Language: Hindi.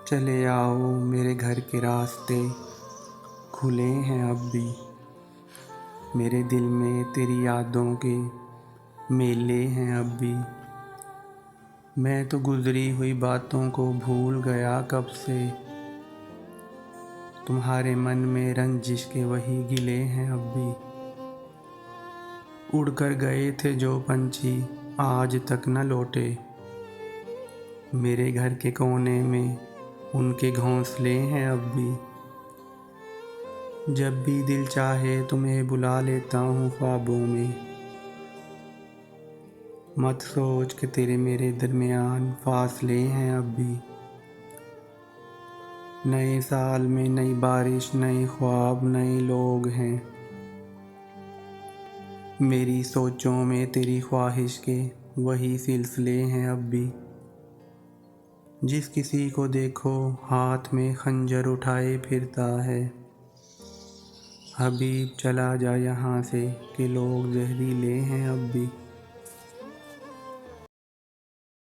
चले आओ मेरे घर के रास्ते खुले हैं अब भी। मेरे दिल में तेरी यादों के मेले हैं अब भी। मैं तो गुजरी हुई बातों को भूल गया कब से। तुम्हारे मन में रंजिश के वही गिले हैं अब भी। उड़कर गए थे जो पंछी आज तक न लौटे। मेरे घर के कोने में उनके घोंसले हैं अब भी। जब भी दिल चाहे तुम्हें बुला लेता हूँ ख्वाबों में। मत सोच कि तेरे मेरे दरमियान फासले हैं अब भी। नए साल में नई बारिश, नए ख्वाब, नए लोग हैं। मेरी सोचों में तेरी ख्वाहिश के वही सिलसिले हैं अब भी। जिस किसी को देखो हाथ में खंजर उठाए फिरता है। हबीब चला जा यहाँ से कि लोग जहरीले